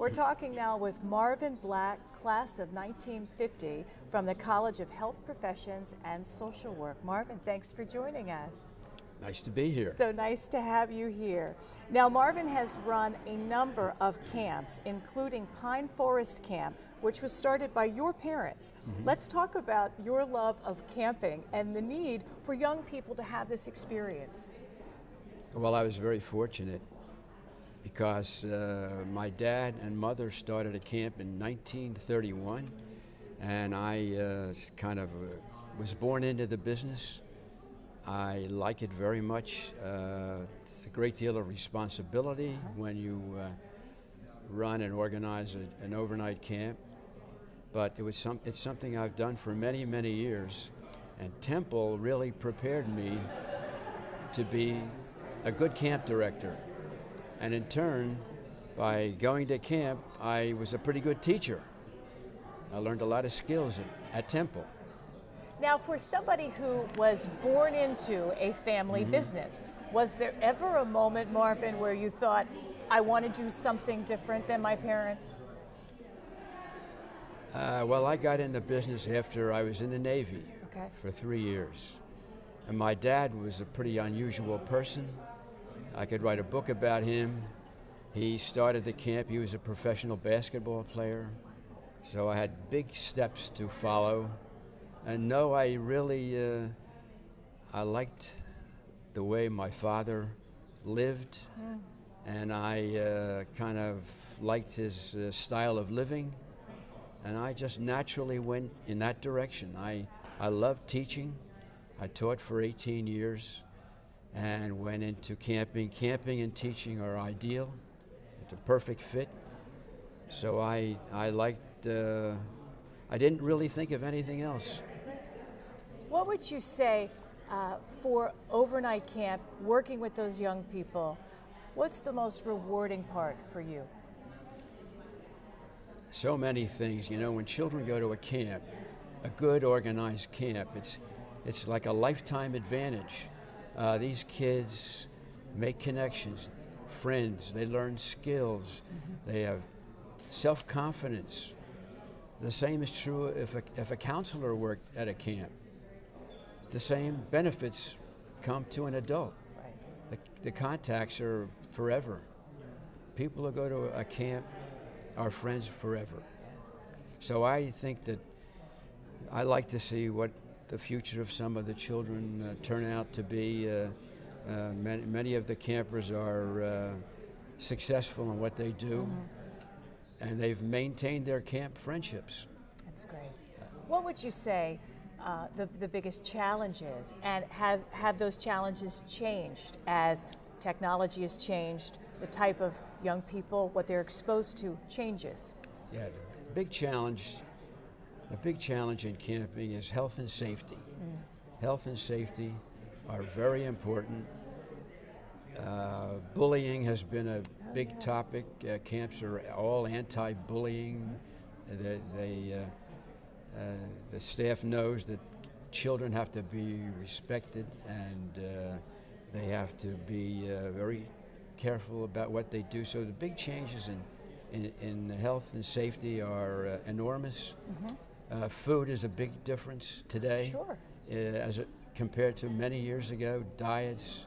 We're talking now with Marvin Black, class of 1950, from the College of Health Professions and Social Work. Marvin, thanks for joining us. Nice to be here. So nice to have you here. Now, Marvin has run a number of camps, including Pine Forest Camp, which was started by your parents. Let's talk about your love of camping and the need for young people to have this experience. Well, I was very fortunate because my dad and mother started a camp in 1931, and I was born into the business. I like it very much. It's a great deal of responsibility when you run and organize an overnight camp, but it's something I've done for many, many years, and Temple really prepared me to be a good camp director. And in turn, by going to camp, I was a pretty good teacher. I learned a lot of skills at Temple. Now, for somebody who was born into a family business, was there ever a moment, Marvin, where you thought, I want to do something different than my parents? Well, I got into business after I was in the Navy for 3 years. And my dad was a pretty unusual person. I could write a book about him. He started the camp. He was a professional basketball player. So I had big steps to follow. And no, I really, I liked the way my father lived, and I kind of liked his style of living, and I just naturally went in that direction. I loved teaching. I taught for 18 years and went into camping. Camping and teaching are ideal. It's a perfect fit. So I liked, I didn't really think of anything else. What would you say for overnight camp, working with those young people, what's the most rewarding part for you? So many things. You know, when children go to a camp, a good organized camp, it's like a lifetime advantage. These kids make connections, friends, they learn skills, they have self-confidence. The same is true if a counselor worked at a camp. The same benefits come to an adult. Right. The contacts are forever. People who go to a camp are friends forever. So I think that I like to see what the future of some of the children turn out to be. Many of the campers are successful in what they do, and they've maintained their camp friendships. That's great. What would you say the biggest challenges, and have those challenges changed as technology has changed, the type of young people, what they're exposed to changes? Yeah, the big challenge in camping is health and safety. Health and safety are very important. Bullying has been a big topic. Camps are all anti-bullying. The staff knows that children have to be respected, and they have to be very careful about what they do. So the big changes in health and safety are enormous. Food is a big difference today. Sure. Compared to many years ago. Diets,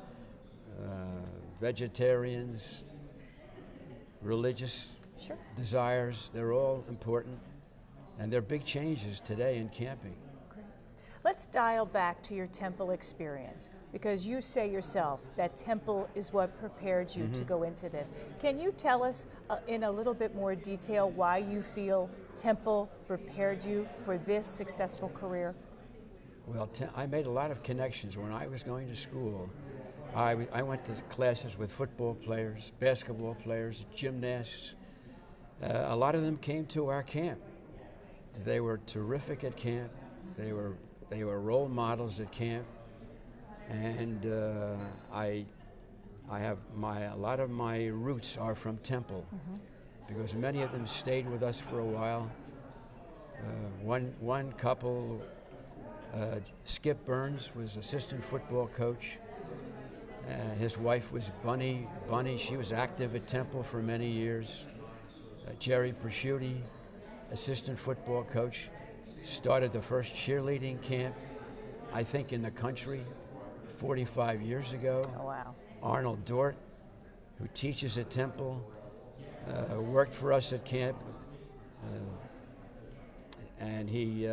vegetarians, religious desires, they're all important. And there are big changes today in camping. Great. Let's dial back to your Temple experience, because you say yourself that Temple is what prepared you to go into this. Can you tell us in a little bit more detail why you feel Temple prepared you for this successful career? Well, I made a lot of connections when I was going to school. I went to classes with football players, basketball players, gymnasts. A lot of them came to our camp. They were terrific at camp. They were role models at camp, and I have a lot of my roots are from Temple, because many of them stayed with us for a while. One couple, Skip Burns was assistant football coach. His wife was Bunny. She was active at Temple for many years. Jerry Prosciutti, assistant football coach, started the first cheerleading camp, I think, in the country 45 years ago. Oh, wow. Arnold Dort, who teaches at Temple, worked for us at camp, and he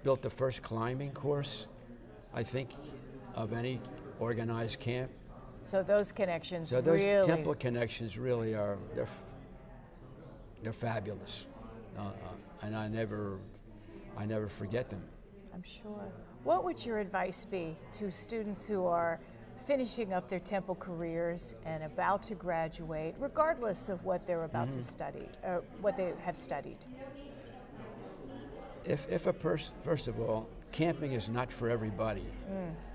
built the first climbing course, I think, of any organized camp. So those connections So those really... Temple connections really are, they're fabulous. And I never forget them. I'm sure. What would your advice be to students who are finishing up their Temple careers and about to graduate, regardless of what they're about to study, or what they have studied? If a person, first of all, camping is not for everybody.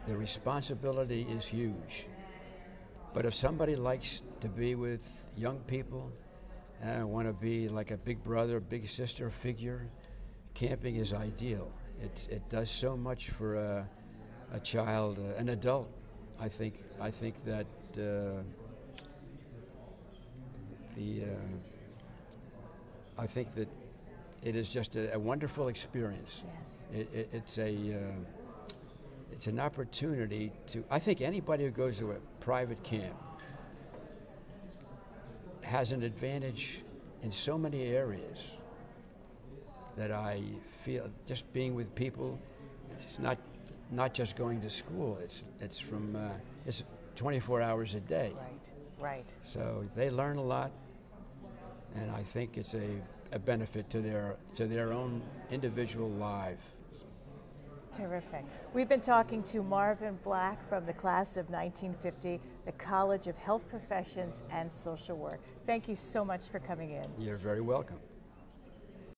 The responsibility is huge. But if somebody likes to be with young people, want to be like a big brother, big sister figure, camping is ideal. It does so much for a child, an adult. I think that I think that it is just a wonderful experience. Yes. It's an opportunity to. I think anybody who goes to a private camp has an advantage in so many areas that I feel just being with people. It's not just going to school. It's from it's 24 hours a day. Right. Right. So they learn a lot, and I think it's a benefit to their own individual life. Terrific. We've been talking to Marvin Black from the class of 1950, the College of Health Professions and Social Work. Thank you so much for coming in. You're very welcome.